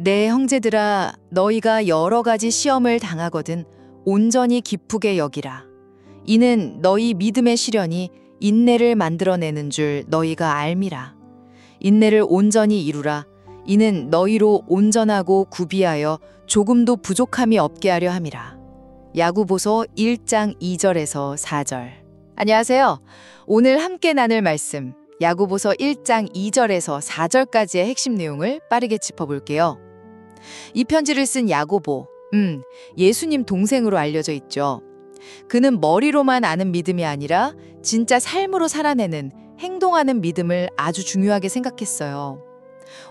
내 형제들아, 너희가 여러 가지 시험을 당하거든 온전히 기쁘게 여기라. 이는 너희 믿음의 시련이 인내를 만들어내는 줄 너희가 알미라. 인내를 온전히 이루라. 이는 너희로 온전하고 구비하여 조금도 부족함이 없게 하려 함이라. 야고보서 1장 2절에서 4절. 안녕하세요. 오늘 함께 나눌 말씀 야고보서 1장 2절에서 4절까지의 핵심 내용을 빠르게 짚어볼게요. 이 편지를 쓴 야고보, 예수님 동생으로 알려져 있죠. 그는 머리로만 아는 믿음이 아니라 진짜 삶으로 살아내는, 행동하는 믿음을 아주 중요하게 생각했어요.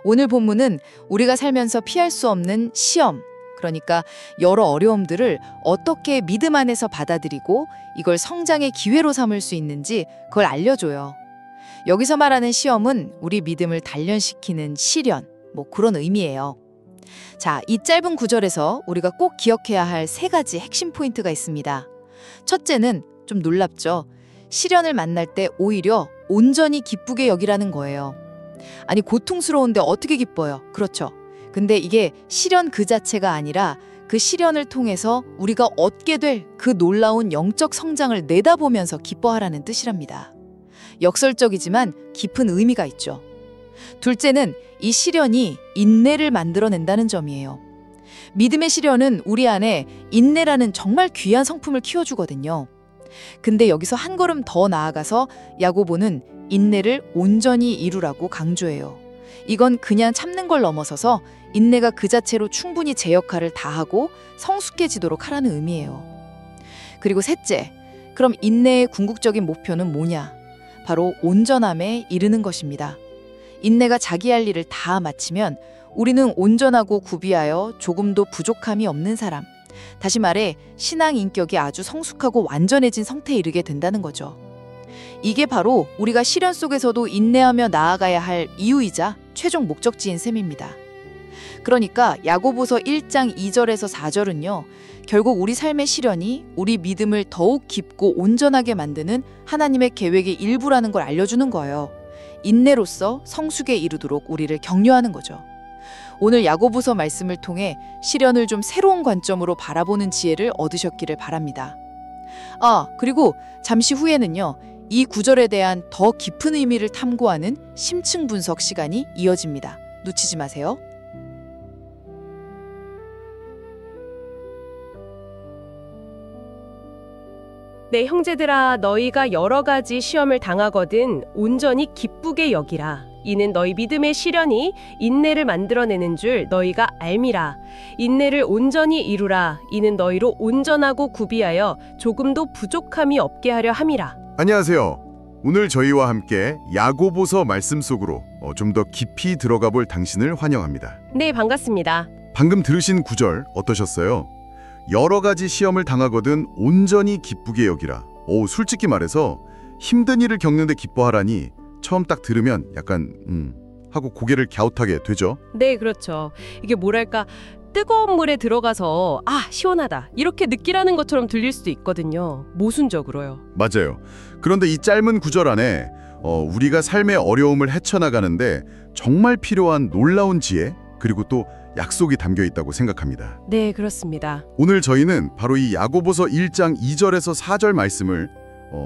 오늘 본문은 우리가 살면서 피할 수 없는 시험, 그러니까 여러 어려움들을 어떻게 믿음 안에서 받아들이고 이걸 성장의 기회로 삼을 수 있는지 그걸 알려줘요. 여기서 말하는 시험은 우리 믿음을 단련시키는 시련, 그런 의미예요. 자, 이 짧은 구절에서 우리가 꼭 기억해야 할 세 가지 핵심 포인트가 있습니다. 첫째는 좀 놀랍죠. 시련을 만날 때 오히려 온전히 기쁘게 여기라는 거예요. 아니, 고통스러운데 어떻게 기뻐요? 그렇죠. 근데 이게 시련 그 자체가 아니라 그 시련을 통해서 우리가 얻게 될 그 놀라운 영적 성장을 내다보면서 기뻐하라는 뜻이랍니다. 역설적이지만 깊은 의미가 있죠. 둘째는 이 시련이 인내를 만들어낸다는 점이에요. 믿음의 시련은 우리 안에 인내라는 정말 귀한 성품을 키워주거든요. 근데 여기서 한 걸음 더 나아가서 야고보는 인내를 온전히 이루라고 강조해요. 이건 그냥 참는 걸 넘어서서 인내가 그 자체로 충분히 제 역할을 다하고 성숙해지도록 하라는 의미예요. 그리고 셋째, 그럼 인내의 궁극적인 목표는 뭐냐? 바로 온전함에 이르는 것입니다. 인내가 자기 할 일을 다 마치면 우리는 온전하고 구비하여 조금도 부족함이 없는 사람, 다시 말해 신앙 인격이 아주 성숙하고 완전해진 상태에 이르게 된다는 거죠. 이게 바로 우리가 시련 속에서도 인내하며 나아가야 할 이유이자 최종 목적지인 셈입니다. 그러니까 야고보서 1장 2절에서 4절은요, 결국 우리 삶의 시련이 우리 믿음을 더욱 깊고 온전하게 만드는 하나님의 계획의 일부라는 걸 알려주는 거예요. 인내로서 성숙에 이르도록 우리를 격려하는 거죠. 오늘 야고보서 말씀을 통해 시련을 좀 새로운 관점으로 바라보는 지혜를 얻으셨기를 바랍니다. 그리고 잠시 후에는요, 이 구절에 대한 더 깊은 의미를 탐구하는 심층 분석 시간이 이어집니다. 놓치지 마세요. 내 형제들아, 너희가 여러 가지 시험을 당하거든 온전히 기쁘게 여기라. 이는 너희 믿음의 시련이 인내를 만들어내는 줄 너희가 알미라. 인내를 온전히 이루라. 이는 너희로 온전하고 구비하여 조금도 부족함이 없게 하려 함이라. 안녕하세요. 오늘 저희와 함께 야고보서 말씀 속으로 좀 더 깊이 들어가 볼 당신을 환영합니다. 네, 반갑습니다. 방금 들으신 구절 어떠셨어요? 여러 가지 시험을 당하거든 온전히 기쁘게 여기라. 솔직히 말해서 힘든 일을 겪는데 기뻐하라니 처음 딱 들으면 약간 하고 고개를 갸웃하게 되죠. 네, 그렇죠. 이게 뭐랄까, 뜨거운 물에 들어가서 시원하다 이렇게 느끼라는 것처럼 들릴 수도 있거든요. 모순적으로요. 맞아요. 그런데 이 짧은 구절 안에 우리가 삶의 어려움을 헤쳐나가는데 정말 필요한 놀라운 지혜, 그리고 또 약속이 담겨 있다고 생각합니다. 네, 그렇습니다. 오늘 저희는 바로 이 야고보서 1장 2절에서 4절 말씀을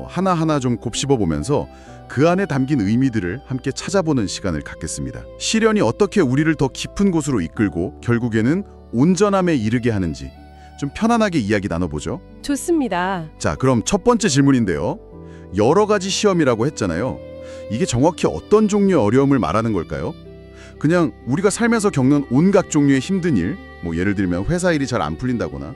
하나하나 좀 곱씹어 보면서 그 안에 담긴 의미들을 함께 찾아보는 시간을 갖겠습니다. 시련이 어떻게 우리를 더 깊은 곳으로 이끌고 결국에는 온전함에 이르게 하는지 좀 편안하게 이야기 나눠보죠. 좋습니다. 자, 그럼 첫 번째 질문인데요. 여러 가지 시험이라고 했잖아요. 이게 정확히 어떤 종류의 어려움을 말하는 걸까요? 그냥 우리가 살면서 겪는 온갖 종류의 힘든 일, 예를 들면 회사 일이 잘 안 풀린다거나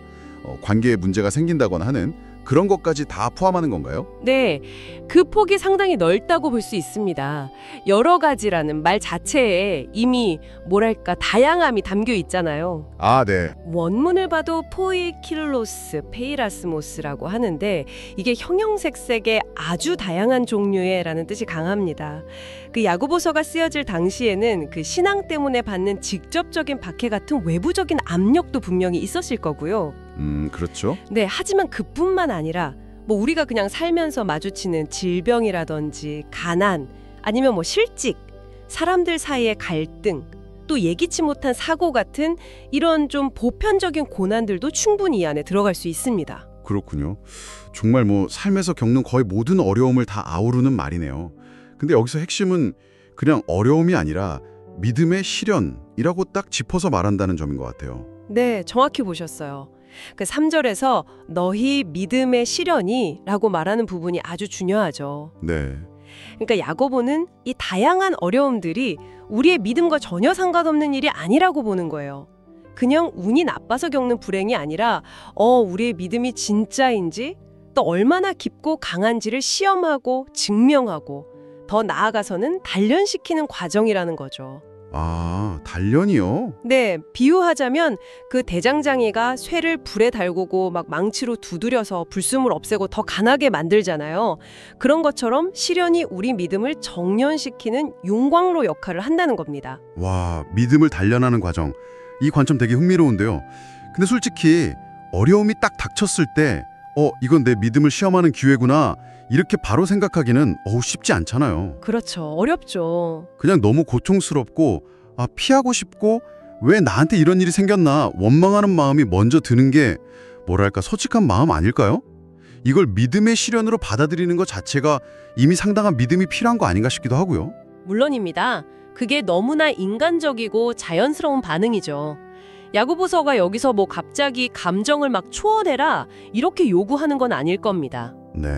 관계에 문제가 생긴다거나 하는 그런 것까지 다 포함하는 건가요? 네, 그 폭이 상당히 넓다고 볼 수 있습니다. 여러 가지라는 말 자체에 이미 뭐랄까 다양함이 담겨 있잖아요. 네. 원문을 봐도 포이킬로스, 페이라스모스라고 하는데 이게 형형색색의 아주 다양한 종류의라는 뜻이 강합니다. 그 야고보서가 쓰여질 당시에는 그 신앙 때문에 받는 직접적인 박해 같은 외부적인 압력도 분명히 있었을 거고요. 그렇죠. 네, 하지만 그뿐만 아니라 우리가 그냥 살면서 마주치는 질병이라든지 가난, 아니면 실직, 사람들 사이의 갈등, 또 예기치 못한 사고 같은 이런 좀 보편적인 고난들도 충분히 이 안에 들어갈 수 있습니다. 그렇군요. 정말 뭐 삶에서 겪는 거의 모든 어려움을 다 아우르는 말이네요. 근데 여기서 핵심은 그냥 어려움이 아니라 믿음의 실현이라고 딱 짚어서 말한다는 점인 것 같아요. 네, 정확히 보셨어요. 그 3절에서 너희 믿음의 실현이 라고 말하는 부분이 아주 중요하죠. 네. 그러니까 야고보는 이 다양한 어려움들이 우리의 믿음과 전혀 상관없는 일이 아니라고 보는 거예요. 그냥 운이 나빠서 겪는 불행이 아니라 우리의 믿음이 진짜인지 또 얼마나 깊고 강한지를 시험하고 증명하고 더 나아가서는 단련시키는 과정이라는 거죠. 아, 단련이요? 네, 비유하자면 그 대장장이가 쇠를 불에 달구고 막 망치로 두드려서 불순물 없애고 더 강하게 만들잖아요. 그런 것처럼 시련이 우리 믿음을 정련시키는 용광로 역할을 한다는 겁니다. 와, 믿음을 단련하는 과정. 이 관점 되게 흥미로운데요. 근데 솔직히 어려움이 딱 닥쳤을 때 이건 내 믿음을 시험하는 기회구나. 이렇게 바로 생각하기는 쉽지 않잖아요. 그렇죠. 어렵죠. 그냥 너무 고통스럽고 피하고 싶고 왜 나한테 이런 일이 생겼나 원망하는 마음이 먼저 드는 게 뭐랄까 솔직한 마음 아닐까요? 이걸 믿음의 실현으로 받아들이는 것 자체가 이미 상당한 믿음이 필요한 거 아닌가 싶기도 하고요. 물론입니다. 그게 너무나 인간적이고 자연스러운 반응이죠. 야고보서가 여기서 뭐 갑자기 감정을 막 초월해라 이렇게 요구하는 건 아닐 겁니다. 네.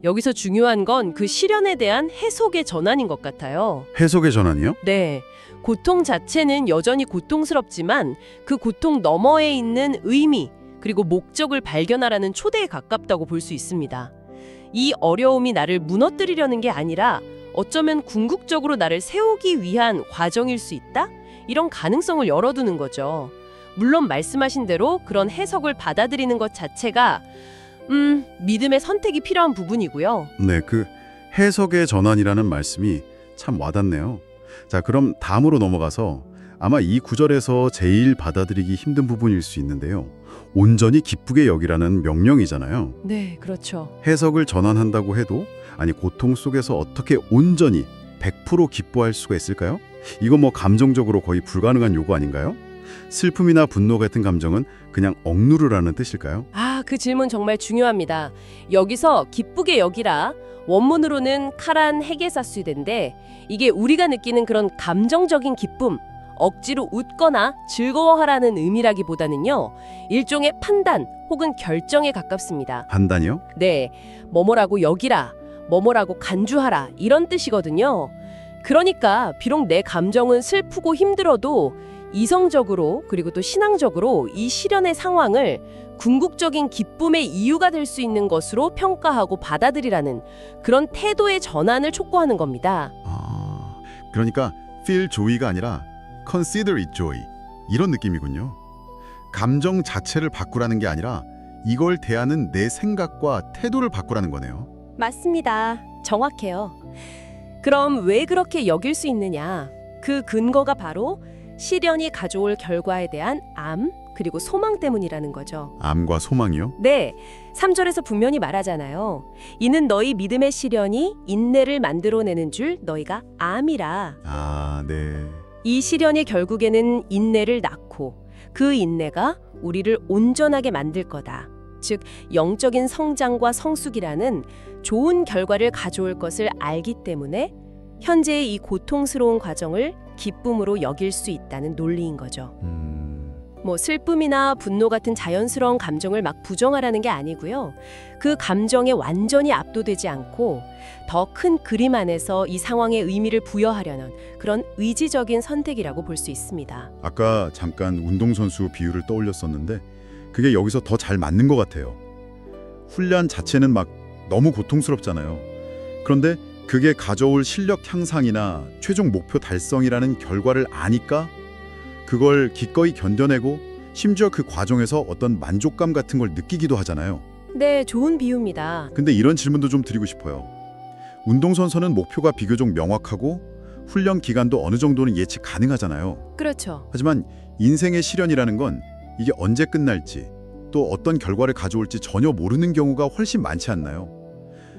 여기서 중요한 건 그 시련에 대한 해석의 전환인 것 같아요. 해석의 전환이요? 네. 고통 자체는 여전히 고통스럽지만 그 고통 너머에 있는 의미 그리고 목적을 발견하라는 초대에 가깝다고 볼 수 있습니다. 이 어려움이 나를 무너뜨리려는 게 아니라 어쩌면 궁극적으로 나를 세우기 위한 과정일 수 있다? 이런 가능성을 열어두는 거죠. 물론 말씀하신 대로 그런 해석을 받아들이는 것 자체가 믿음의 선택이 필요한 부분이고요. 네, 그 해석의 전환이라는 말씀이 참 와닿네요. 자, 그럼 다음으로 넘어가서 아마 이 구절에서 제일 받아들이기 힘든 부분일 수 있는데요. 온전히 기쁘게 여기라는 명령이잖아요. 네, 그렇죠. 해석을 전환한다고 해도 고통 속에서 어떻게 온전히 100% 기뻐할 수가 있을까요? 이거 뭐 감정적으로 거의 불가능한 요구 아닌가요? 슬픔이나 분노 같은 감정은 그냥 억누르라는 뜻일까요? 그 질문 정말 중요합니다. 여기서 기쁘게 여기라 원문으로는 카란 헤게사스인데 이게 우리가 느끼는 그런 감정적인 기쁨, 억지로 웃거나 즐거워하라는 의미라기보다는요. 일종의 판단 혹은 결정에 가깝습니다. 판단이요? 네, 뭐뭐라고 여기라, 뭐뭐라고 간주하라 이런 뜻이거든요. 그러니까 비록 내 감정은 슬프고 힘들어도 이성적으로 그리고 또 신앙적으로 이 시련의 상황을 궁극적인 기쁨의 이유가 될 수 있는 것으로 평가하고 받아들이라는 그런 태도의 전환을 촉구하는 겁니다. 그러니까 feel joy가 아니라 consider it joy 이런 느낌이군요. 감정 자체를 바꾸라는 게 아니라 이걸 대하는 내 생각과 태도를 바꾸라는 거네요. 맞습니다. 정확해요. 그럼 왜 그렇게 여길 수 있느냐? 그 근거가 바로 시련이 가져올 결과에 대한 암 그리고 소망 때문이라는 거죠. 암과 소망이요? 네, 3절에서 분명히 말하잖아요. 이는 너희 믿음의 시련이 인내를 만들어내는 줄 너희가 암이라. 네. 이 시련이 결국에는 인내를 낳고 그 인내가 우리를 온전하게 만들 거다. 즉 영적인 성장과 성숙이라는 좋은 결과를 가져올 것을 알기 때문에 현재의 이 고통스러운 과정을 기쁨으로 여길 수 있다는 논리인 거죠. 뭐 슬픔이나 분노 같은 자연스러운 감정을 막 부정하라는 게 아니고요. 그 감정에 완전히 압도되지 않고 더 큰 그림 안에서 이 상황의 의미를 부여하려는 그런 의지적인 선택이라고 볼 수 있습니다. 아까 잠깐 운동선수 비유를 떠올렸었는데 그게 여기서 더 잘 맞는 것 같아요. 훈련 자체는 막 너무 고통스럽잖아요. 그런데 그게 가져올 실력 향상이나 최종 목표 달성이라는 결과를 아니까 그걸 기꺼이 견뎌내고 심지어 그 과정에서 어떤 만족감 같은 걸 느끼기도 하잖아요. 네, 좋은 비유입니다. 근데 이런 질문도 좀 드리고 싶어요. 운동선수는 목표가 비교적 명확하고 훈련 기간도 어느 정도는 예측 가능하잖아요. 그렇죠. 하지만 인생의 시련이라는 건 이게 언제 끝날지 또 어떤 결과를 가져올지 전혀 모르는 경우가 훨씬 많지 않나요?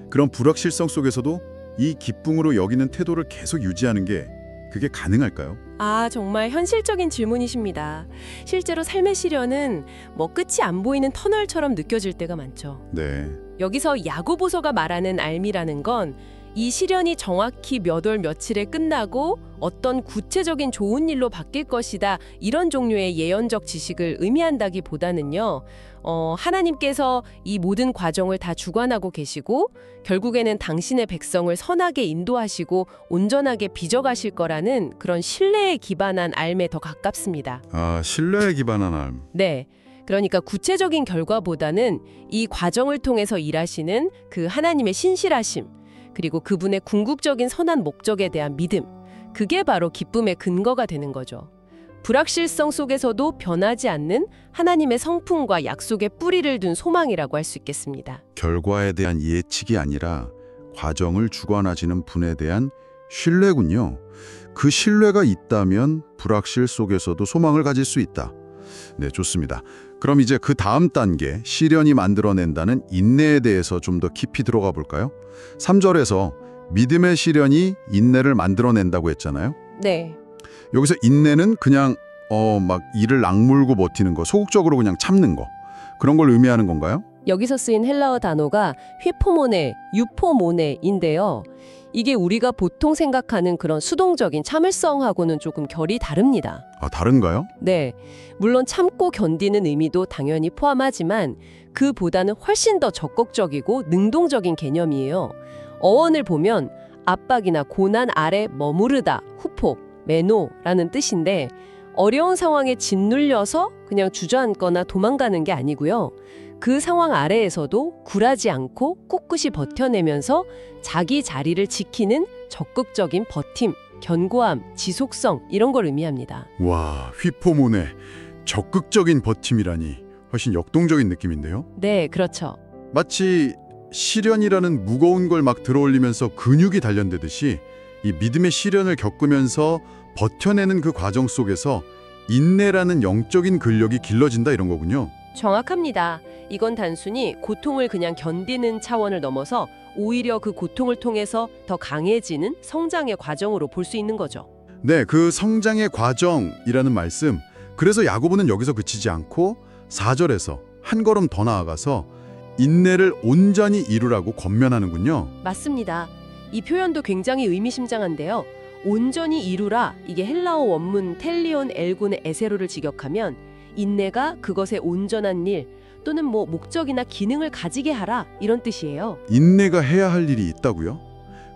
그런 불확실성 속에서도 이 기쁨으로 여기는 태도를 계속 유지하는 게 그게 가능할까요? 아, 정말 현실적인 질문이십니다. 실제로 삶의 시련은 뭐 끝이 안 보이는 터널처럼 느껴질 때가 많죠. 네. 여기서 야고보서가 말하는 알미라는 건 이 시련이 정확히 몇 월 며칠에 끝나고 어떤 구체적인 좋은 일로 바뀔 것이다, 이런 종류의 예언적 지식을 의미한다기보다는요. 하나님께서 이 모든 과정을 다 주관하고 계시고 결국에는 당신의 백성을 선하게 인도하시고 온전하게 빚어가실 거라는 그런 신뢰에 기반한 알에 더 가깝습니다. 아, 신뢰에 기반한 삶. 네. 그러니까 구체적인 결과보다는 이 과정을 통해서 일하시는 그 하나님의 신실하심, 그리고 그분의 궁극적인 선한 목적에 대한 믿음, 그게 바로 기쁨의 근거가 되는 거죠. 불확실성 속에서도 변하지 않는 하나님의 성품과 약속의 뿌리를 둔 소망이라고 할 수 있겠습니다. 결과에 대한 예측이 아니라 과정을 주관하시는 분에 대한 신뢰군요. 그 신뢰가 있다면 불확실 속에서도 소망을 가질 수 있다. 네, 좋습니다. 그럼 이제 그 다음 단계, 시련이 만들어낸다는 인내에 대해서 좀 더 깊이 들어가 볼까요? 3절에서 믿음의 시련이 인내를 만들어낸다고 했잖아요. 네. 여기서 인내는 그냥 막 이를 악물고 버티는 거, 소극적으로 그냥 참는 거, 그런 걸 의미하는 건가요? 여기서 쓰인 헬라어 단어가 휘포모네, 유포모네인데요. 이게 우리가 보통 생각하는 그런 수동적인 참을성하고는 조금 결이 다릅니다. 아, 다른가요? 네, 물론 참고 견디는 의미도 당연히 포함하지만 그보다는 훨씬 더 적극적이고 능동적인 개념이에요. 어원을 보면 압박이나 고난 아래 머무르다, 후포, 매노라는 뜻인데 어려운 상황에 짓눌려서 그냥 주저앉거나 도망가는 게 아니고요. 그 상황 아래에서도 굴하지 않고 꿋꿋이 버텨내면서 자기 자리를 지키는 적극적인 버팀, 견고함, 지속성, 이런 걸 의미합니다. 와, 휘포모네, 적극적인 버팀이라니 훨씬 역동적인 느낌인데요? 네, 그렇죠. 마치 시련이라는 무거운 걸 막 들어올리면서 근육이 단련되듯이 이 믿음의 시련을 겪으면서 버텨내는 그 과정 속에서 인내라는 영적인 근력이 길러진다, 이런 거군요. 정확합니다. 이건 단순히 고통을 그냥 견디는 차원을 넘어서 오히려 그 고통을 통해서 더 강해지는 성장의 과정으로 볼 수 있는 거죠. 네, 그 성장의 과정이라는 말씀, 그래서 야고보는 여기서 그치지 않고 4절에서 한 걸음 더 나아가서 인내를 온전히 이루라고 권면하는군요. 맞습니다. 이 표현도 굉장히 의미심장한데요. 온전히 이루라, 이게 헬라어 원문 텔리온 엘군의 에세로를 직역하면 인내가 그것의 온전한 일 또는 목적이나 기능을 가지게 하라, 이런 뜻이에요. 인내가 해야 할 일이 있다고요?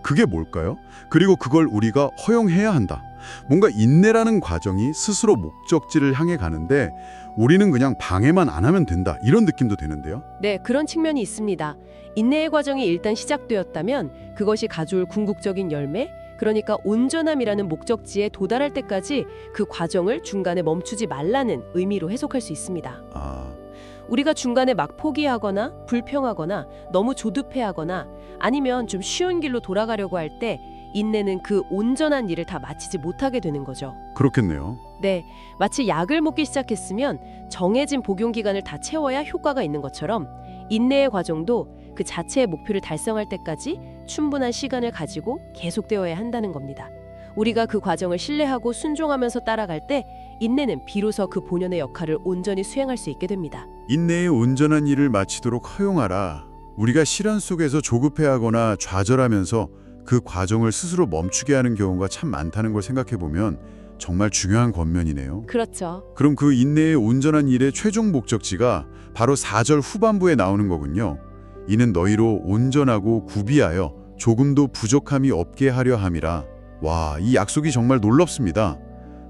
그게 뭘까요? 그리고 그걸 우리가 허용해야 한다. 뭔가 인내라는 과정이 스스로 목적지를 향해 가는데 우리는 그냥 방해만 안 하면 된다, 이런 느낌도 되는데요. 네, 그런 측면이 있습니다. 인내의 과정이 일단 시작되었다면 그것이 가져올 궁극적인 열매, 그러니까 온전함이라는 목적지에 도달할 때까지 그 과정을 중간에 멈추지 말라는 의미로 해석할 수 있습니다. 우리가 중간에 막 포기하거나 불평하거나 너무 조급해하거나 아니면 좀 쉬운 길로 돌아가려고 할 때 인내는 그 온전한 일을 다 마치지 못하게 되는 거죠. 그렇겠네요. 네, 마치 약을 먹기 시작했으면 정해진 복용 기간을 다 채워야 효과가 있는 것처럼 인내의 과정도 그 자체의 목표를 달성할 때까지 충분한 시간을 가지고 계속되어야 한다는 겁니다. 우리가 그 과정을 신뢰하고 순종하면서 따라갈 때 인내는 비로소 그 본연의 역할을 온전히 수행할 수 있게 됩니다. 인내의 온전한 일을 마치도록 허용하라. 우리가 시련 속에서 조급해하거나 좌절하면서 그 과정을 스스로 멈추게 하는 경우가 참 많다는 걸 생각해보면 정말 중요한 권면이네요. 그렇죠. 그럼 그 인내의 온전한 일의 최종 목적지가 바로 4절 후반부에 나오는 거군요. 이는 너희로 온전하고 구비하여 조금도 부족함이 없게 하려 함이라. 와, 이 약속이 정말 놀랍습니다.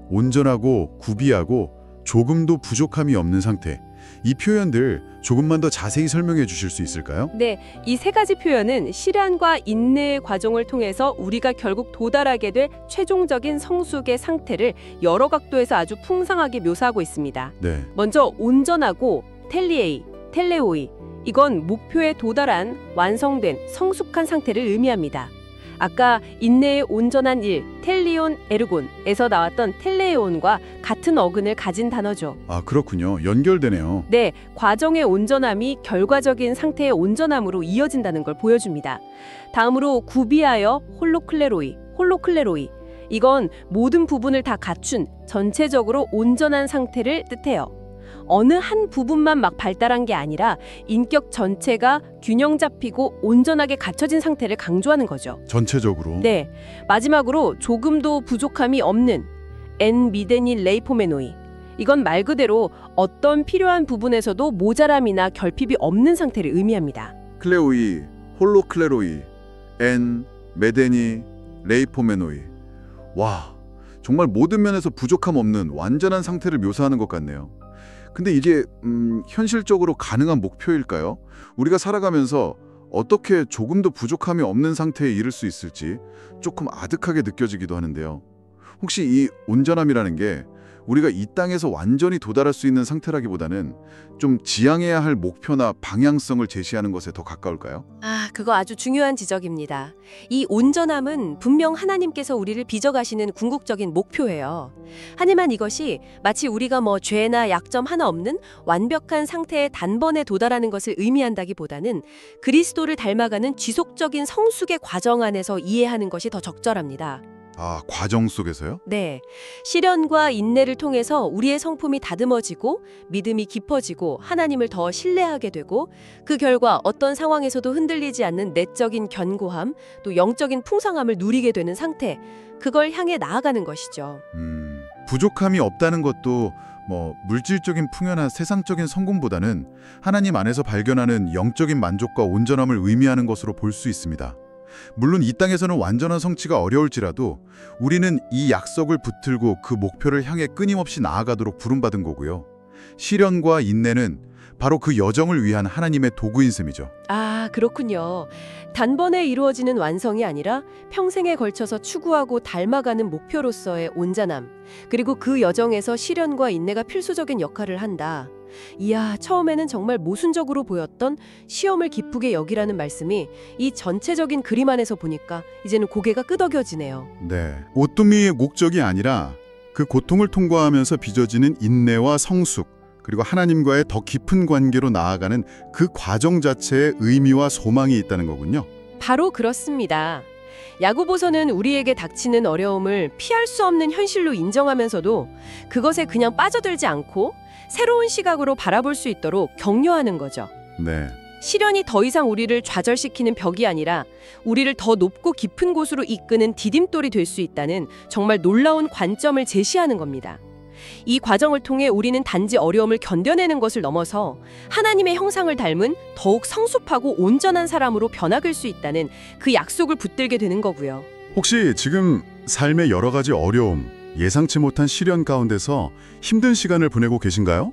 온전하고 구비하고 조금도 부족함이 없는 상태. 이 표현들 조금만 더 자세히 설명해 주실 수 있을까요? 네, 이 세 가지 표현은 시련과 인내의 과정을 통해서 우리가 결국 도달하게 될 최종적인 성숙의 상태를 여러 각도에서 아주 풍성하게 묘사하고 있습니다. 네. 먼저 온전하고 텔리에이, 텔레오이, 이건 목표에 도달한 완성된 성숙한 상태를 의미합니다. 아까 인내의 온전한 일, 텔리온 에르곤에서 나왔던 텔레온과 같은 어근을 가진 단어죠. 아, 그렇군요. 연결되네요. 네, 과정의 온전함이 결과적인 상태의 온전함으로 이어진다는 걸 보여줍니다. 다음으로 구비하여 홀로클레로이. 이건 모든 부분을 다 갖춘 전체적으로 온전한 상태를 뜻해요. 어느 한 부분만 막 발달한 게 아니라 인격 전체가 균형 잡히고 온전하게 갖춰진 상태를 강조하는 거죠. 전체적으로. 네, 마지막으로 조금도 부족함이 없는 엔 미데니 레이포메노이. 이건 말 그대로 어떤 필요한 부분에서도 모자람이나 결핍이 없는 상태를 의미합니다. 클레오이, 홀로클레로이, 엔, 메데니, 레이포메노이. 와, 정말 모든 면에서 부족함 없는 완전한 상태를 묘사하는 것 같네요. 근데 이게 현실적으로 가능한 목표일까요? 우리가 살아가면서 어떻게 조금도 부족함이 없는 상태에 이를 수 있을지 조금 아득하게 느껴지기도 하는데요. 혹시 이 온전함이라는 게 우리가 이 땅에서 완전히 도달할 수 있는 상태라기보다는 좀 지향해야 할 목표나 방향성을 제시하는 것에 더 가까울까요? 그거 아주 중요한 지적입니다. 이 온전함은 분명 하나님께서 우리를 빚어가시는 궁극적인 목표예요. 하지만 이것이 마치 우리가 죄나 약점 하나 없는 완벽한 상태에 단번에 도달하는 것을 의미한다기보다는 그리스도를 닮아가는 지속적인 성숙의 과정 안에서 이해하는 것이 더 적절합니다. 과정 속에서요? 네, 시련과 인내를 통해서 우리의 성품이 다듬어지고 믿음이 깊어지고 하나님을 더 신뢰하게 되고 그 결과 어떤 상황에서도 흔들리지 않는 내적인 견고함, 또 영적인 풍성함을 누리게 되는 상태, 그걸 향해 나아가는 것이죠. 부족함이 없다는 것도 물질적인 풍요나 세상적인 성공보다는 하나님 안에서 발견하는 영적인 만족과 온전함을 의미하는 것으로 볼 수 있습니다. 물론 이 땅에서는 완전한 성취가 어려울지라도 우리는 이 약속을 붙들고 그 목표를 향해 끊임없이 나아가도록 부름받은 거고요. 시련과 인내는 바로 그 여정을 위한 하나님의 도구인 셈이죠. 그렇군요. 단번에 이루어지는 완성이 아니라 평생에 걸쳐서 추구하고 닮아가는 목표로서의 온전함, 그리고 그 여정에서 시련과 인내가 필수적인 역할을 한다. 이야, 처음에는 정말 모순적으로 보였던 시험을 기쁘게 여기라는 말씀이 이 전체적인 그림 안에서 보니까 이제는 고개가 끄덕여지네요. 네, 오뚜미의 목적이 아니라 그 고통을 통과하면서 빚어지는 인내와 성숙, 그리고 하나님과의 더 깊은 관계로 나아가는 그 과정 자체에 의미와 소망이 있다는 거군요. 바로 그렇습니다. 야고보서는 우리에게 닥치는 어려움을 피할 수 없는 현실로 인정하면서도 그것에 그냥 빠져들지 않고 새로운 시각으로 바라볼 수 있도록 격려하는 거죠. 네. 시련이 더 이상 우리를 좌절시키는 벽이 아니라 우리를 더 높고 깊은 곳으로 이끄는 디딤돌이 될 수 있다는 정말 놀라운 관점을 제시하는 겁니다. 이 과정을 통해 우리는 단지 어려움을 견뎌내는 것을 넘어서 하나님의 형상을 닮은 더욱 성숙하고 온전한 사람으로 변화될 수 있다는 그 약속을 붙들게 되는 거고요. 혹시 지금 삶의 여러 가지 어려움, 예상치 못한 시련 가운데서 힘든 시간을 보내고 계신가요?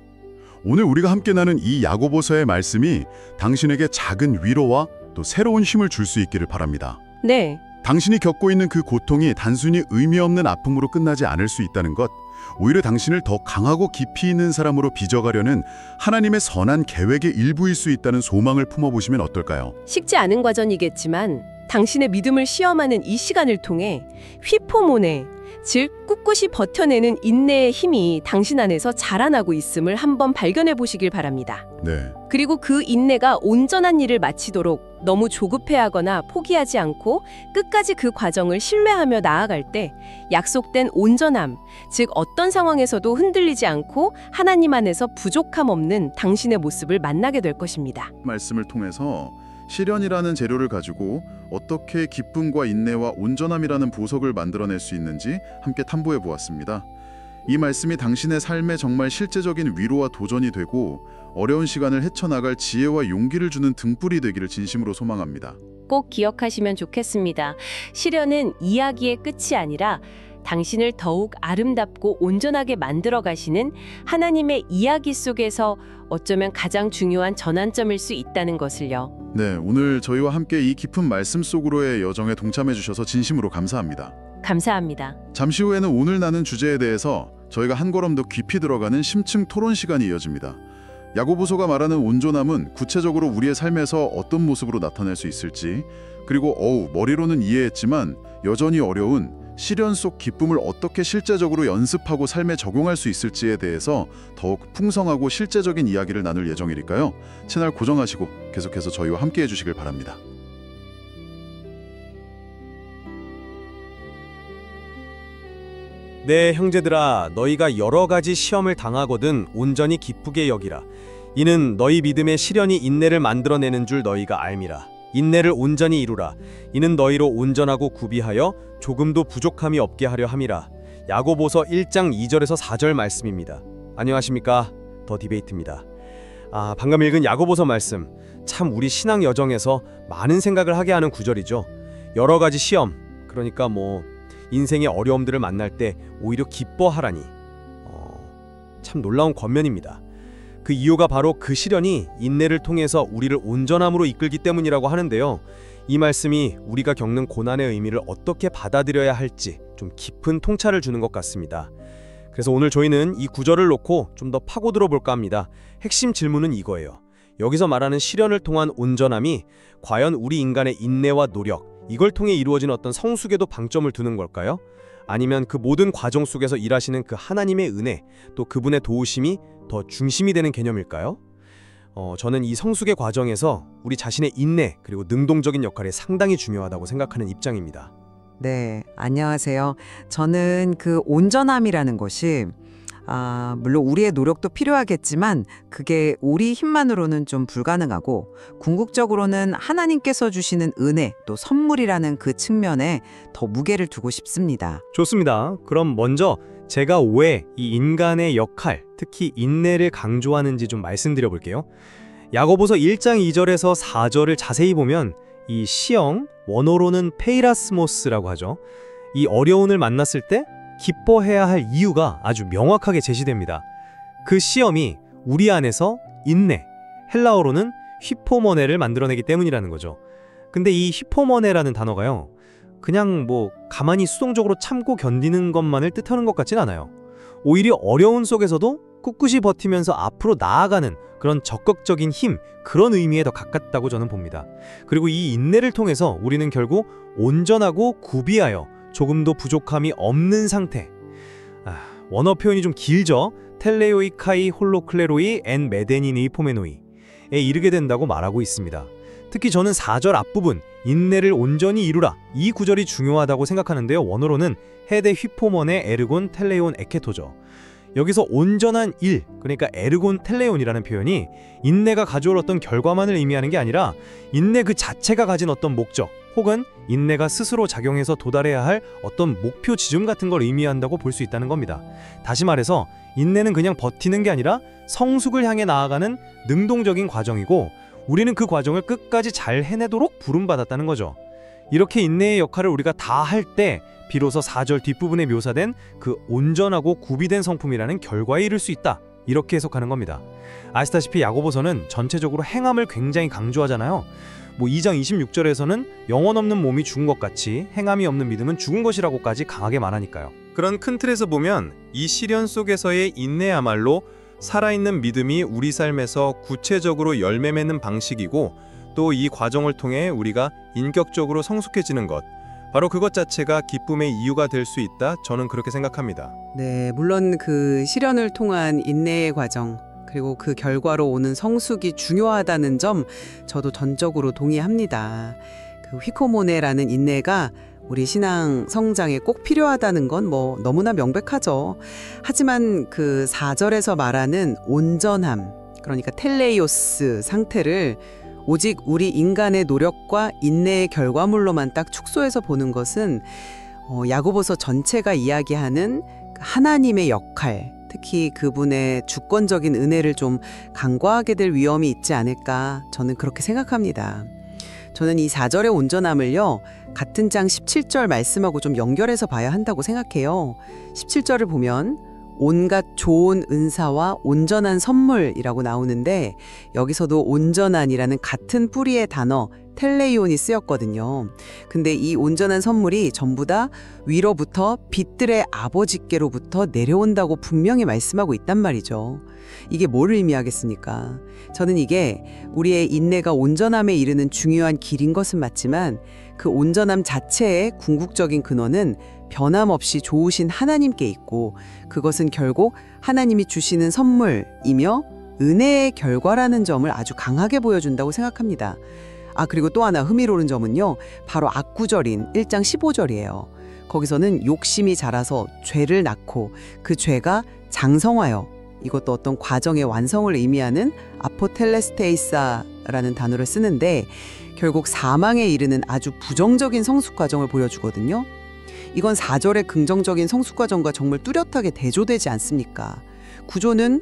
오늘 우리가 함께 나눈 이 야고보서의 말씀이 당신에게 작은 위로와 또 새로운 힘을 줄 수 있기를 바랍니다. 네. 당신이 겪고 있는 그 고통이 단순히 의미 없는 아픔으로 끝나지 않을 수 있다는 것, 오히려 당신을 더 강하고 깊이 있는 사람으로 빚어가려는 하나님의 선한 계획의 일부일 수 있다는 소망을 품어보시면 어떨까요? 쉽지 않은 과정이겠지만 당신의 믿음을 시험하는 이 시간을 통해 휘포모네, 즉 꿋꿋이 버텨내는 인내의 힘이 당신 안에서 자라나고 있음을 한번 발견해 보시길 바랍니다. 네. 그리고 그 인내가 온전한 일을 마치도록 너무 조급해하거나 포기하지 않고 끝까지 그 과정을 신뢰하며 나아갈 때 약속된 온전함, 즉 어떤 상황에서도 흔들리지 않고 하나님 안에서 부족함 없는 당신의 모습을 만나게 될 것입니다. 말씀을 통해서 시련이라는 재료를 가지고 어떻게 기쁨과 인내와 온전함이라는 보석을 만들어낼 수 있는지 함께 탐구해 보았습니다. 이 말씀이 당신의 삶에 정말 실제적인 위로와 도전이 되고 어려운 시간을 헤쳐나갈 지혜와 용기를 주는 등불이 되기를 진심으로 소망합니다. 꼭 기억하시면 좋겠습니다. 시련은 이야기의 끝이 아니라 당신을 더욱 아름답고 온전하게 만들어 가시는 하나님의 이야기 속에서 어쩌면 가장 중요한 전환점일 수 있다는 것을요. 네, 오늘 저희와 함께 이 깊은 말씀 속으로의 여정에 동참해 주셔서 진심으로 감사합니다. 감사합니다. 잠시 후에는 오늘 나눈 주제에 대해서 저희가 한 걸음 더 깊이 들어가는 심층 토론 시간이 이어집니다. 야고보서가 말하는 온전함은 구체적으로 우리의 삶에서 어떤 모습으로 나타낼 수 있을지, 그리고 머리로는 이해했지만 여전히 어려운 시련 속 기쁨을 어떻게 실제적으로 연습하고 삶에 적용할 수 있을지에 대해서 더욱 풍성하고 실제적인 이야기를 나눌 예정이니까요. 채널 고정하시고 계속해서 저희와 함께 해주시길 바랍니다. 내 형제들아 너희가 여러 가지 시험을 당하거든 온전히 기쁘게 여기라. 이는 너희 믿음의 시련이 인내를 만들어내는 줄 너희가 알미라. 인내를 온전히 이루라. 이는 너희로 온전하고 구비하여 조금도 부족함이 없게 하려 함이라. 야고보서 1장 2절에서 4절 말씀입니다. 안녕하십니까? 더 디베이트입니다. 방금 읽은 야고보서 말씀, 참 우리 신앙 여정에서 많은 생각을 하게 하는 구절이죠. 여러 가지 시험, 그러니까 인생의 어려움들을 만날 때 오히려 기뻐하라니. 참 놀라운 권면입니다. 그 이유가 바로 그 시련이 인내를 통해서 우리를 온전함으로 이끌기 때문이라고 하는데요. 이 말씀이 우리가 겪는 고난의 의미를 어떻게 받아들여야 할지 좀 깊은 통찰을 주는 것 같습니다. 그래서 오늘 저희는 이 구절을 놓고 좀 더 파고들어 볼까 합니다. 핵심 질문은 이거예요. 여기서 말하는 시련을 통한 온전함이 과연 우리 인간의 인내와 노력, 이걸 통해 이루어진 어떤 성숙에도 방점을 두는 걸까요? 아니면 그 모든 과정 속에서 일하시는 그 하나님의 은혜, 또 그분의 도우심이 더 중심이 되는 개념일까요? 저는 이 성숙의 과정에서 우리 자신의 인내 그리고 능동적인 역할이 상당히 중요하다고 생각하는 입장입니다. 네, 안녕하세요. 저는 그 온전함이라는 것이 물론 우리의 노력도 필요하겠지만 그게 우리 힘만으로는 좀 불가능하고 궁극적으로는 하나님께서 주시는 은혜 또 선물이라는 그 측면에 더 무게를 두고 싶습니다. 좋습니다. 그럼 먼저 제가 왜 이 인간의 역할, 특히 인내를 강조하는지 좀 말씀드려 볼게요. 야고보서 1장 2절에서 4절을 자세히 보면 이 시험, 원어로는 페이라스모스라고 하죠. 이 어려움을 만났을 때 기뻐해야 할 이유가 아주 명확하게 제시됩니다. 그 시험이 우리 안에서 인내, 헬라어로는 휘포머네를 만들어내기 때문이라는 거죠. 근데 이 휘포머네라는 단어가요, 그냥 가만히 수동적으로 참고 견디는 것만을 뜻하는 것 같진 않아요. 오히려 어려운 속에서도 꿋꿋이 버티면서 앞으로 나아가는 그런 적극적인 힘, 그런 의미에 더 가깝다고 저는 봅니다. 그리고 이 인내를 통해서 우리는 결국 온전하고 구비하여 조금도 부족함이 없는 상태. 원어 표현이 좀 길죠. 텔레오이 카이 홀로클레로이 엔 메데니니 포메노이에 이르게 된다고 말하고 있습니다. 특히 저는 4절 앞부분 인내를 온전히 이루라, 이 구절이 중요하다고 생각하는데요. 원어로는 헤데 휘포먼의 에르곤 텔레온 에케토죠. 여기서 온전한 일, 그러니까 에르곤 텔레온이라는 표현이 인내가 가져올 어떤 결과만을 의미하는 게 아니라 인내 그 자체가 가진 어떤 목적, 혹은 인내가 스스로 작용해서 도달해야 할 어떤 목표 지점 같은 걸 의미한다고 볼 수 있다는 겁니다. 다시 말해서 인내는 그냥 버티는 게 아니라 성숙을 향해 나아가는 능동적인 과정이고, 우리는 그 과정을 끝까지 잘 해내도록 부름받았다는 거죠. 이렇게 인내의 역할을 우리가 다 할 때 비로소 4절 뒷부분에 묘사된 그 온전하고 구비된 성품이라는 결과에 이를 수 있다, 이렇게 해석하는 겁니다. 아시다시피 야고보서는 전체적으로 행함을 굉장히 강조하잖아요. 2장 26절에서는 영혼 없는 몸이 죽은 것 같이 행함이 없는 믿음은 죽은 것이라고까지 강하게 말하니까요. 그런 큰 틀에서 보면 이 시련 속에서의 인내야말로 살아있는 믿음이 우리 삶에서 구체적으로 열매 맺는 방식이고, 또 이 과정을 통해 우리가 인격적으로 성숙해지는 것, 바로 그것 자체가 기쁨의 이유가 될 수 있다, 저는 그렇게 생각합니다. 네, 물론 그 시련을 통한 인내의 과정 그리고 그 결과로 오는 성숙이 중요하다는 점 저도 전적으로 동의합니다. 그 휘코모네라는 인내가 우리 신앙 성장에 꼭 필요하다는 건 너무나 명백하죠. 하지만 그 4절에서 말하는 온전함, 그러니까 텔레이오스 상태를 오직 우리 인간의 노력과 인내의 결과물로만 딱 축소해서 보는 것은 야고보서 전체가 이야기하는 하나님의 역할, 특히 그분의 주권적인 은혜를 좀 간과하게 될 위험이 있지 않을까, 저는 그렇게 생각합니다. 저는 이 4절의 온전함을요, 같은 장 17절 말씀하고 좀 연결해서 봐야 한다고 생각해요. 17절을 보면 온갖 좋은 은사와 온전한 선물이라고 나오는데, 여기서도 온전한이라는 같은 뿌리의 단어 텔레이온이 쓰였거든요. 근데 이 온전한 선물이 전부 다 위로부터 빛들의 아버지께로부터 내려온다고 분명히 말씀하고 있단 말이죠. 이게 뭘 의미하겠습니까? 저는 이게 우리의 인내가 온전함에 이르는 중요한 길인 것은 맞지만, 그 온전함 자체의 궁극적인 근원은 변함없이 좋으신 하나님께 있고, 그것은 결국 하나님이 주시는 선물이며 은혜의 결과라는 점을 아주 강하게 보여준다고 생각합니다. 그리고 또 하나 흥미로운 점은요, 바로 앞구절인 1장 15절이에요. 거기서는 욕심이 자라서 죄를 낳고 그 죄가 장성하여, 이것도 어떤 과정의 완성을 의미하는 아포텔레스테이사라는 단어를 쓰는데 결국 사망에 이르는 아주 부정적인 성숙 과정을 보여주거든요. 이건 4절의 긍정적인 성숙 과정과 정말 뚜렷하게 대조되지 않습니까? 구조는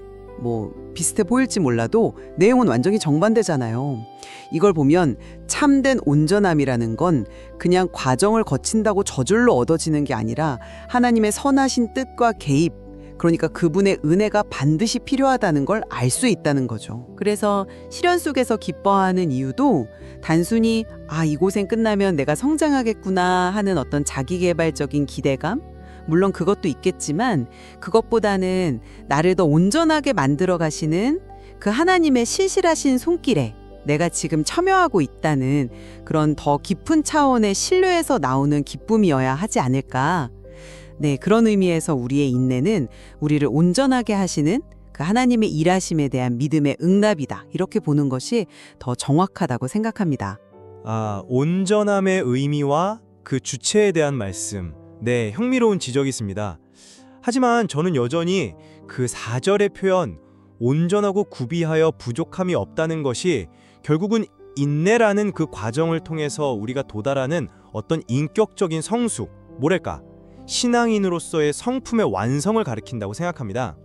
비슷해 보일지 몰라도 내용은 완전히 정반대잖아요. 이걸 보면 참된 온전함이라는 건 그냥 과정을 거친다고 저절로 얻어지는 게 아니라 하나님의 선하신 뜻과 개입, 그러니까 그분의 은혜가 반드시 필요하다는 걸 알 수 있다는 거죠. 그래서 시련 속에서 기뻐하는 이유도 단순히 이 고생 끝나면 내가 성장하겠구나 하는 어떤 자기개발적인 기대감? 물론 그것도 있겠지만 그것보다는 나를 더 온전하게 만들어 가시는 그 하나님의 신실하신 손길에 내가 지금 참여하고 있다는 그런 더 깊은 차원의 신뢰에서 나오는 기쁨이어야 하지 않을까. 네, 그런 의미에서 우리의 인내는 우리를 온전하게 하시는 그 하나님의 일하심에 대한 믿음의 응답이다. 이렇게 보는 것이 더 정확하다고 생각합니다. 온전함의 의미와 그 주체에 대한 말씀. 네, 흥미로운 지적이 있습니다. 하지만 저는 여전히 그 4절의 표현, 온전하고 구비하여 부족함이 없다는 것이 결국은 인내라는 그 과정을 통해서 우리가 도달하는 어떤 인격적인 성숙, 뭐랄까, 신앙인으로서의 성품의 완성을 가리킨다고 생각합니다.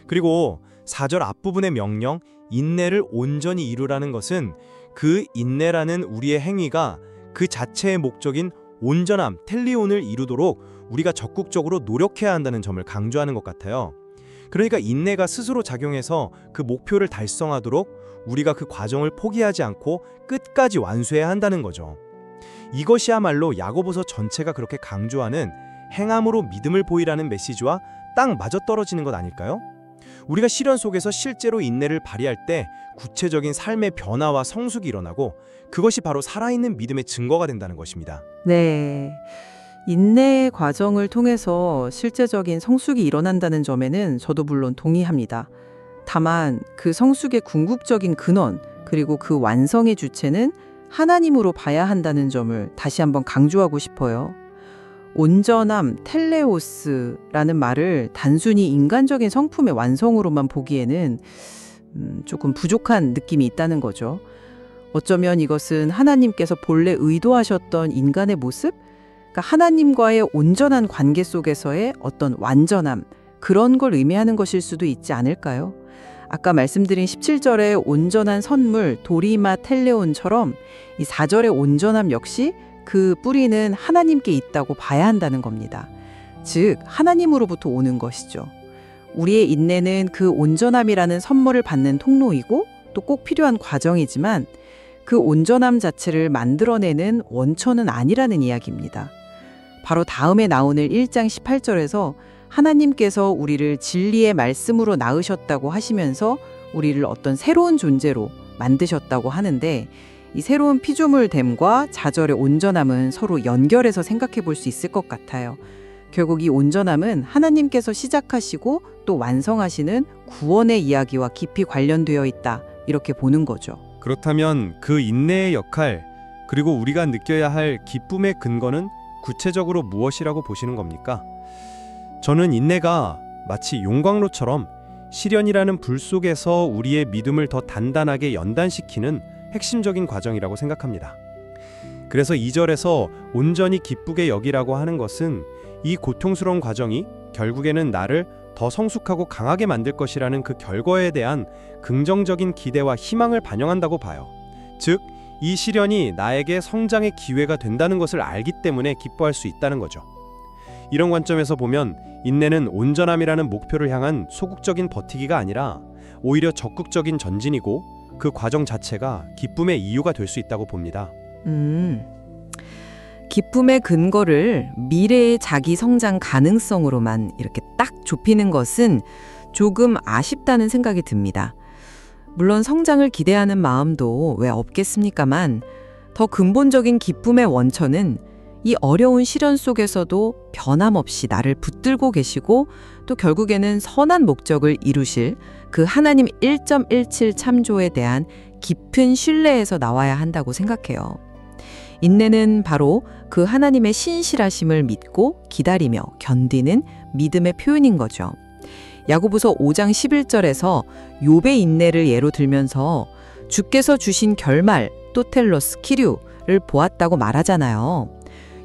그리고 4절 앞부분의 명령, 인내를 온전히 이루라는 것은 그 인내라는 우리의 행위가 그 자체의 목적인 온전함, 텔리온을 이루도록 우리가 적극적으로 노력해야 한다는 점을 강조하는 것 같아요. 그러니까 인내가 스스로 작용해서 그 목표를 달성하도록 우리가 그 과정을 포기하지 않고 끝까지 완수해야 한다는 거죠. 이것이야말로 야고보서 전체가 그렇게 강조하는 행함으로 믿음을 보이라는 메시지와 딱 맞아떨어지는 것 아닐까요? 우리가 시련 속에서 실제로 인내를 발휘할 때 구체적인 삶의 변화와 성숙이 일어나고 그것이 바로 살아있는 믿음의 증거가 된다는 것입니다. 네. 인내의 과정을 통해서 실제적인 성숙이 일어난다는 점에는 저도 물론 동의합니다. 다만 그 성숙의 궁극적인 근원, 그리고 그 완성의 주체는 하나님으로 봐야 한다는 점을 다시 한번 강조하고 싶어요. 온전함, 텔레오스라는 말을 단순히 인간적인 성품의 완성으로만 보기에는 조금 부족한 느낌이 있다는 거죠. 어쩌면 이것은 하나님께서 본래 의도하셨던 인간의 모습? 그러니까 하나님과의 온전한 관계 속에서의 어떤 완전함, 그런 걸 의미하는 것일 수도 있지 않을까요? 아까 말씀드린 17절의 온전한 선물, 도리마 텔레온처럼 이 4절의 온전함 역시 그 뿌리는 하나님께 있다고 봐야 한다는 겁니다. 즉, 하나님으로부터 오는 것이죠. 우리의 인내는 그 온전함이라는 선물을 받는 통로이고 또 꼭 필요한 과정이지만 그 온전함 자체를 만들어내는 원천은 아니라는 이야기입니다. 바로 다음에 나오는 1장 18절에서 하나님께서 우리를 진리의 말씀으로 낳으셨다고 하시면서 우리를 어떤 새로운 존재로 만드셨다고 하는데 이 새로운 피조물됨과 자절의 온전함은 서로 연결해서 생각해 볼 수 있을 것 같아요. 결국 이 온전함은 하나님께서 시작하시고 또 완성하시는 구원의 이야기와 깊이 관련되어 있다. 이렇게 보는 거죠. 그렇다면 그 인내의 역할, 그리고 우리가 느껴야 할 기쁨의 근거는 구체적으로 무엇이라고 보시는 겁니까? 저는 인내가 마치 용광로처럼 시련이라는 불 속에서 우리의 믿음을 더 단단하게 연단시키는 핵심적인 과정이라고 생각합니다. 그래서 2절에서 온전히 기쁘게 여기라고 하는 것은 이 고통스러운 과정이 결국에는 나를 더 성숙하고 강하게 만들 것이라는 그 결과에 대한 긍정적인 기대와 희망을 반영한다고 봐요. 즉, 이 시련이 나에게 성장의 기회가 된다는 것을 알기 때문에 기뻐할 수 있다는 거죠. 이런 관점에서 보면 인내는 온전함이라는 목표를 향한 소극적인 버티기가 아니라 오히려 적극적인 전진이고 그 과정 자체가 기쁨의 이유가 될 수 있다고 봅니다. 기쁨의 근거를 미래의 자기 성장 가능성으로만 이렇게 딱 좁히는 것은 조금 아쉽다는 생각이 듭니다. 물론 성장을 기대하는 마음도 왜 없겠습니까만 더 근본적인 기쁨의 원천은 이 어려운 시련 속에서도 변함없이 나를 붙들고 계시고 또 결국에는 선한 목적을 이루실 그 하나님 1.17 참조에 대한 깊은 신뢰에서 나와야 한다고 생각해요. 인내는 바로 그 하나님의 신실하심을 믿고 기다리며 견디는 믿음의 표현인 거죠. 야고보서 5장 11절에서 욥의 인내를 예로 들면서 주께서 주신 결말 또텔로스 키류를 보았다고 말하잖아요.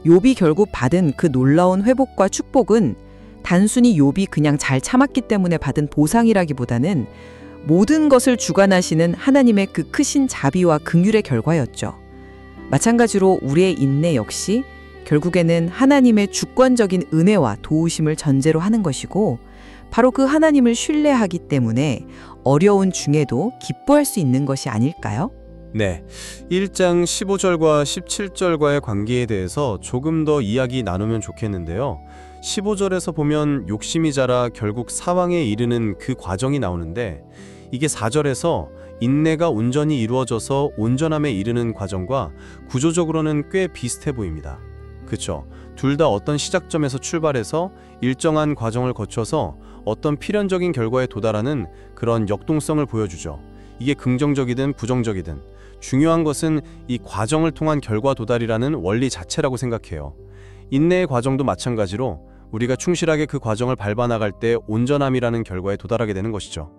욥이 결국 받은 그 놀라운 회복과 축복은 단순히 욥이 그냥 잘 참았기 때문에 받은 보상이라기보다는 모든 것을 주관하시는 하나님의 그 크신 자비와 긍휼의 결과였죠. 마찬가지로 우리의 인내 역시 결국에는 하나님의 주권적인 은혜와 도우심을 전제로 하는 것이고 바로 그 하나님을 신뢰하기 때문에 어려운 중에도 기뻐할 수 있는 것이 아닐까요? 네, 1장 15절과 17절과의 관계에 대해서 조금 더 이야기 나누면 좋겠는데요. 15절에서 보면 욕심이 자라 결국 사망에 이르는 그 과정이 나오는데 이게 4절에서 인내가 온전히 이루어져서 온전함에 이르는 과정과 구조적으로는 꽤 비슷해 보입니다. 그쵸? 둘 다 어떤 시작점에서 출발해서 일정한 과정을 거쳐서 어떤 필연적인 결과에 도달하는 그런 역동성을 보여주죠. 이게 긍정적이든 부정적이든 중요한 것은 이 과정을 통한 결과 도달이라는 원리 자체라고 생각해요. 인내의 과정도 마찬가지로 우리가 충실하게 그 과정을 밟아나갈 때 온전함이라는 결과에 도달하게 되는 것이죠.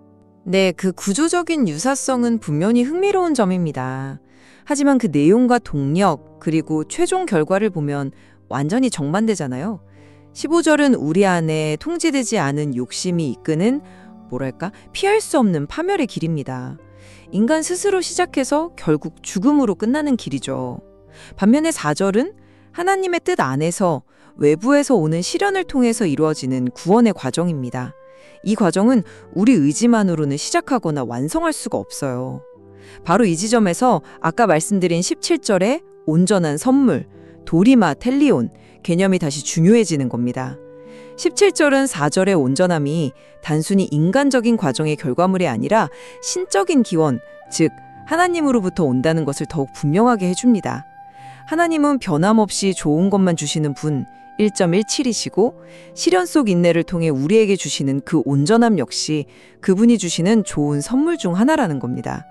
네, 그 구조적인 유사성은 분명히 흥미로운 점입니다. 하지만 그 내용과 동력, 그리고 최종 결과를 보면 완전히 정반대잖아요. 15절은 우리 안에 통제되지 않은 욕심이 이끄는 피할 수 없는 파멸의 길입니다. 인간 스스로 시작해서 결국 죽음으로 끝나는 길이죠. 반면에 4절은 하나님의 뜻 안에서 외부에서 오는 시련을 통해서 이루어지는 구원의 과정입니다. 이 과정은 우리 의지만으로는 시작하거나 완성할 수가 없어요. 바로 이 지점에서 아까 말씀드린 17절의 온전한 선물, 도리마 텔리온 개념이 다시 중요해지는 겁니다. 17절은 4절의 온전함이 단순히 인간적인 과정의 결과물이 아니라 신적인 기원, 즉 하나님으로부터 온다는 것을 더욱 분명하게 해줍니다. 하나님은 변함없이 좋은 것만 주시는 분 1.17이시고 시련 속 인내를 통해 우리에게 주시는 그 온전함 역시 그분이 주시는 좋은 선물 중 하나라는 겁니다.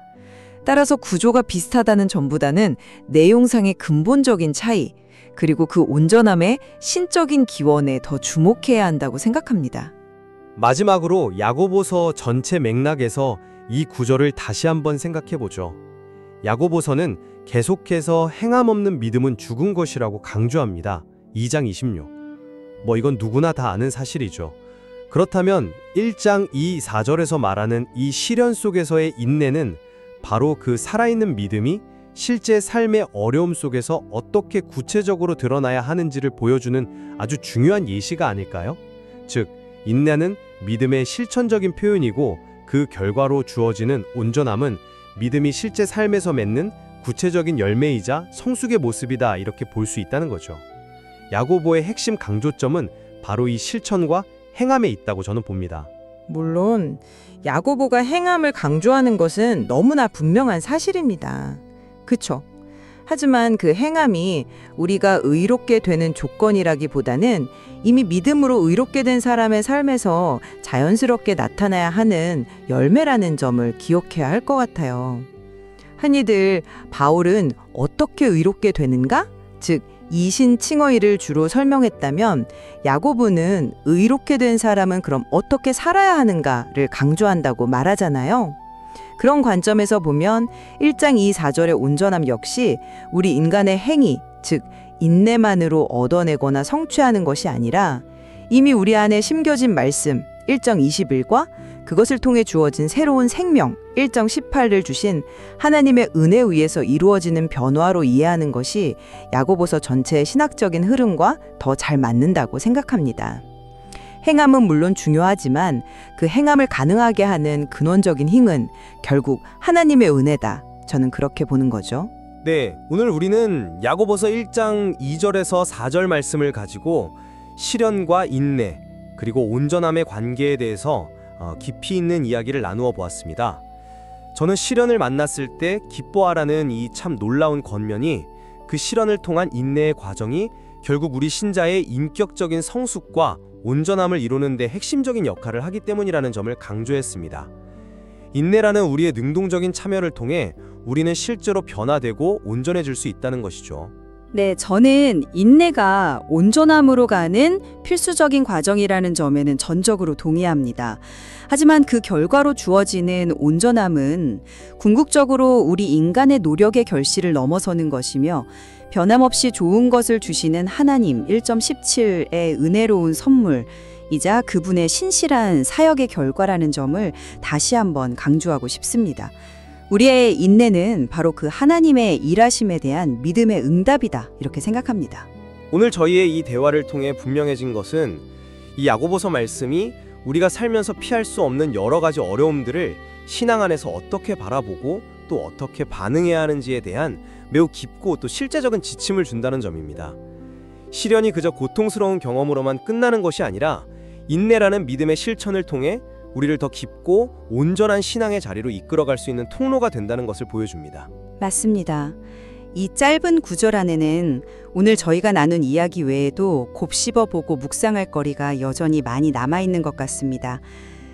따라서 구조가 비슷하다는 점보다는 내용상의 근본적인 차이, 그리고 그 온전함의 신적인 기원에 더 주목해야 한다고 생각합니다. 마지막으로 야고보서 전체 맥락에서 이 구절을 다시 한번 생각해보죠. 야고보서는 계속해서 행함 없는 믿음은 죽은 것이라고 강조합니다. 2장 26. 이건 누구나 다 아는 사실이죠. 그렇다면 1장 2, 4절에서 말하는 이 시련 속에서의 인내는 바로 그 살아있는 믿음이 실제 삶의 어려움 속에서 어떻게 구체적으로 드러나야 하는지를 보여주는 아주 중요한 예시가 아닐까요? 즉, 인내는 믿음의 실천적인 표현이고 그 결과로 주어지는 온전함은 믿음이 실제 삶에서 맺는 구체적인 열매이자 성숙의 모습이다 이렇게 볼 수 있다는 거죠. 야고보의 핵심 강조점은 바로 이 실천과 행함에 있다고 저는 봅니다. 물론 야고보가 행함을 강조하는 것은 너무나 분명한 사실입니다. 그쵸? 하지만 그 행함이 우리가 의롭게 되는 조건이라기보다는 이미 믿음으로 의롭게 된 사람의 삶에서 자연스럽게 나타나야 하는 열매라는 점을 기억해야 할 것 같아요. 흔히들 바울은 어떻게 의롭게 되는가? 즉, 이신칭의를 주로 설명했다면 야고보는 의롭게 된 사람은 그럼 어떻게 살아야 하는가를 강조한다고 말하잖아요. 그런 관점에서 보면 1장 2, 4절의 온전함 역시 우리 인간의 행위, 즉 인내만으로 얻어내거나 성취하는 것이 아니라 이미 우리 안에 심겨진 말씀 1장 21과 그것을 통해 주어진 새로운 생명 1장 18을 주신 하나님의 은혜에 의해서 이루어지는 변화로 이해하는 것이 야고보서 전체의 신학적인 흐름과 더 잘 맞는다고 생각합니다. 행함은 물론 중요하지만 그 행함을 가능하게 하는 근원적인 힘은 결국 하나님의 은혜다. 저는 그렇게 보는 거죠. 네, 오늘 우리는 야고보서 1장 2절에서 4절 말씀을 가지고 시련과 인내, 그리고 온전함의 관계에 대해서 깊이 있는 이야기를 나누어 보았습니다. 저는 시련을 만났을 때 기뻐하라는 이 참 놀라운 권면이 그 시련을 통한 인내의 과정이 결국 우리 신자의 인격적인 성숙과 온전함을 이루는 데 핵심적인 역할을 하기 때문이라는 점을 강조했습니다. 인내라는 우리의 능동적인 참여를 통해 우리는 실제로 변화되고 온전해질 수 있다는 것이죠. 네, 저는 인내가 온전함으로 가는 필수적인 과정이라는 점에는 전적으로 동의합니다. 하지만 그 결과로 주어지는 온전함은 궁극적으로 우리 인간의 노력의 결실을 넘어서는 것이며 변함없이 좋은 것을 주시는 하나님 1.17의 은혜로운 선물이자 그분의 신실한 사역의 결과라는 점을 다시 한번 강조하고 싶습니다. 우리의 인내는 바로 그 하나님의 일하심에 대한 믿음의 응답이다 이렇게 생각합니다. 오늘 저희의 이 대화를 통해 분명해진 것은 이 야고보서 말씀이 우리가 살면서 피할 수 없는 여러 가지 어려움들을 신앙 안에서 어떻게 바라보고 또 어떻게 반응해야 하는지에 대한 매우 깊고 또 실제적인 지침을 준다는 점입니다. 시련이 그저 고통스러운 경험으로만 끝나는 것이 아니라 인내라는 믿음의 실천을 통해 우리를 더 깊고 온전한 신앙의 자리로 이끌어갈 수 있는 통로가 된다는 것을 보여줍니다. 맞습니다. 이 짧은 구절 안에는 오늘 저희가 나눈 이야기 외에도 곱씹어보고 묵상할 거리가 여전히 많이 남아있는 것 같습니다.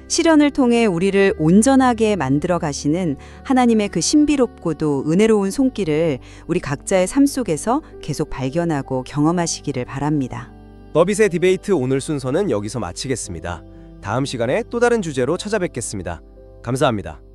시련을 통해 우리를 온전하게 만들어 가시는 하나님의 그 신비롭고도 은혜로운 손길을 우리 각자의 삶 속에서 계속 발견하고 경험하시기를 바랍니다. 너빗의 디베이트 오늘 순서는 여기서 마치겠습니다. 다음 시간에 또 다른 주제로 찾아뵙겠습니다. 감사합니다.